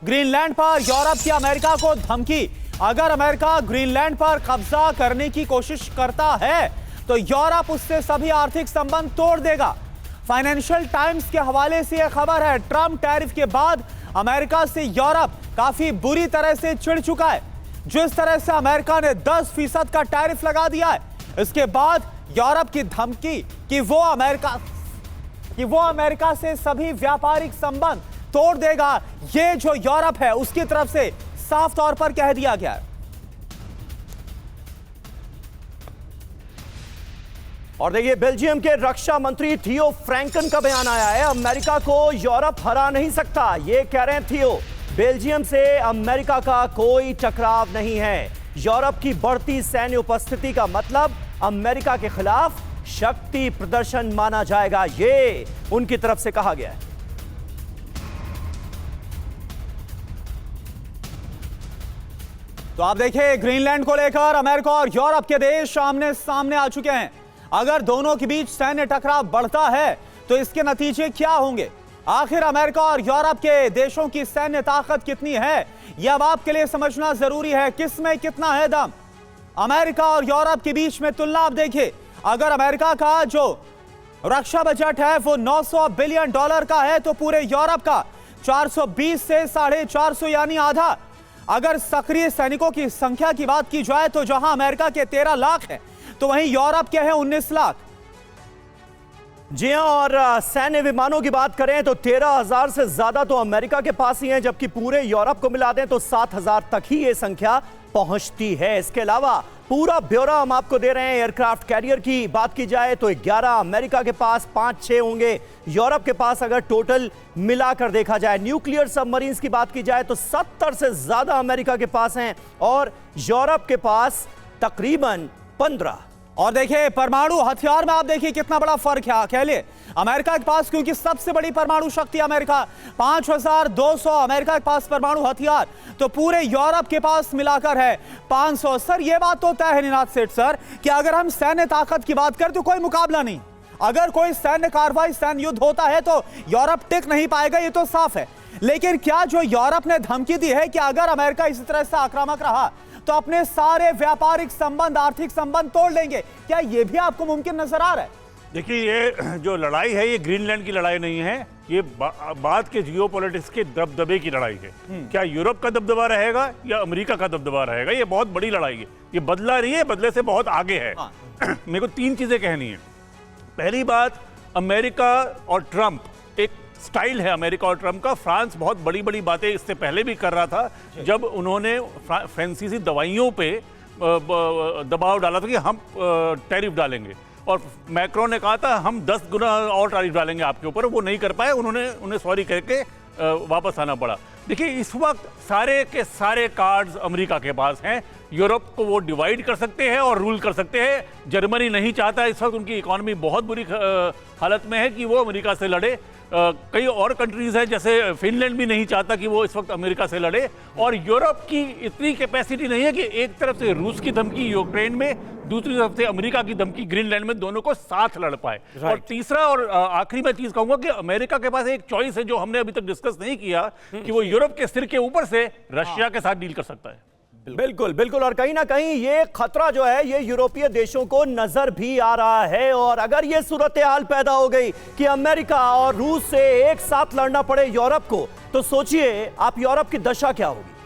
Greenland पर Europe की America को धमकी। अगर अमेरिका ग्रीनलैंड पर कब्जा करने की कोशिश करता है तो यूरोप उससे सभी आर्थिक संबंध तोड़ देगा। फाइनेंशियल टाइम्स के हवाले से यह खबर है, ट्रंप टैरिफ के बाद अमेरिका से यूरोप काफी बुरी तरह से चिढ़ चुका है। जिस तरह से अमेरिका ने 10% का टैरिफ लगा दिया है, इसके बाद यूरोप की धमकी कि वो अमेरिका से सभी व्यापारिक संबंध तोड़ देगा, ये जो यूरोप है उसकी तरफ से साफ तौर पर कह दिया गया है। और देखिए, बेल्जियम के रक्षा मंत्री थियो फ्रैंकन का बयान आया है, अमेरिका को यूरोप हरा नहीं सकता। ये कह रहे हैं थियो, बेल्जियम से अमेरिका का कोई टकराव नहीं है। यूरोप की बढ़ती सैन्य उपस्थिति का मतलब अमेरिका के खिलाफ शक्ति प्रदर्शन माना जाएगा, ये उनकी तरफ से कहा गया है। तो आप देखिए, ग्रीनलैंड को लेकर अमेरिका और यूरोप के देश आमने सामने आ चुके हैं। अगर दोनों के बीच सैन्य टकराव बढ़ता है तो इसके नतीजे क्या होंगे? आखिर अमेरिका और यूरोप के देशों की सैन्य ताकत कितनी है, यह अब आपके लिए समझना जरूरी है। किसमें कितना है दम? अमेरिका और यूरोप के बीच में तुलना आप देखिए। अगर अमेरिका का जो रक्षा बजट है वो $900 बिलियन का है तो पूरे यूरोप का 420 से 450 यानी आधा। अगर सक्रिय सैनिकों की संख्या की बात की जाए तो जहां अमेरिका के 13 लाख है तो वहीं यूरोप के हैं 19 लाख। जी हां, और सैन्य विमानों की बात करें तो 13,000 से ज्यादा तो अमेरिका के पास ही हैं, जबकि पूरे यूरोप को मिला दें तो 7,000 तक ही ये संख्या पहुंचती है। इसके अलावा पूरा ब्यौरा हम आपको दे रहे हैं। एयरक्राफ्ट कैरियर की बात की जाए तो 11 अमेरिका के पास, 5-6 होंगे यूरोप के पास अगर टोटल मिलाकर देखा जाए। न्यूक्लियर सबमरीन्स की बात की जाए तो 70 से ज्यादा अमेरिका के पास हैं और यूरोप के पास तकरीबन 15। और देखिए, परमाणु हथियार में आप देखिए कितना बड़ा फर्क है। अकेले अमेरिका के पास, क्योंकि सबसे बड़ी परमाणु शक्ति अमेरिका, 5200 अमेरिका के पास परमाणु हथियार, तो पूरे यूरोप के पास मिलाकर है 500। सर, यह बात तो तय है निनाद सेठ सर कि अगर हम सैन्य ताकत की बात करें तो कोई मुकाबला नहीं। अगर कोई सैन्य कार्रवाई, सैन्य युद्ध होता है तो यूरोप टिक नहीं पाएगा, ये तो साफ है। लेकिन क्या जो यूरोप ने धमकी दी है कि अगर अमेरिका इसी तरह से आक्रामक रहा तो अपने सारे व्यापारिक संबंध, आर्थिक संबंध तोड़ लेंगे, क्या यह भी आपको मुमकिन नजर आ रहा है? देखिए, ये जो लड़ाई है ये ग्रीनलैंड की लड़ाई नहीं है, ये बाद के जियोपॉलिटिक्स के दबदबे की लड़ाई है। क्या यूरोप का दबदबा रहेगा या अमेरिका का दबदबा रहेगा? ये बहुत बड़ी लड़ाई है, ये बदला नहीं है, बदले से बहुत आगे है। मेरे को 3 चीजें कहनी है। पहली बात, अमेरिका और ट्रंप, एक स्टाइल है अमेरिका और ट्रंप का। फ्रांस बहुत बड़ी बड़ी बातें इससे पहले भी कर रहा था, जब उन्होंने फ्रांसीसी दवाइयों पे दबाव डाला था कि हम टैरिफ डालेंगे, और मैक्रोन ने कहा था हम 10 गुना और टैरिफ डालेंगे आपके ऊपर। वो नहीं कर पाए, उन्हें सॉरी कह के वापस आना पड़ा। देखिए, इस वक्त सारे के सारे कार्ड्स अमेरिका के पास हैं। यूरोप को वो डिवाइड कर सकते हैं और रूल कर सकते हैं। जर्मनी नहीं चाहता, इस वक्त उनकी इकॉनमी बहुत बुरी हालत में है कि वो अमेरिका से लड़े। कई और कंट्रीज हैं, जैसे फिनलैंड भी नहीं चाहता कि वो इस वक्त अमेरिका से लड़े। और यूरोप की इतनी कैपेसिटी नहीं है कि एक तरफ से रूस की धमकी यूक्रेन में, दूसरी तरफ से अमेरिका की धमकी ग्रीनलैंड में, दोनों को साथ लड़ पाए। और तीसरा और आखिरी मैं चीज कहूंगा कि अमेरिका के पास एक चॉइस है जो हमने अभी तक डिस्कस नहीं किया, कि वो यूरोप के सिर के ऊपर से रशिया के साथ डील कर सकता है। बिल्कुल बिल्कुल, और कहीं ना कहीं ये खतरा जो है ये यूरोपीय देशों को नजर भी आ रहा है। और अगर ये सूरत हाल पैदा हो गई कि अमेरिका और रूस से एक साथ लड़ना पड़े यूरोप को, तो सोचिए आप यूरोप की दशा क्या होगी।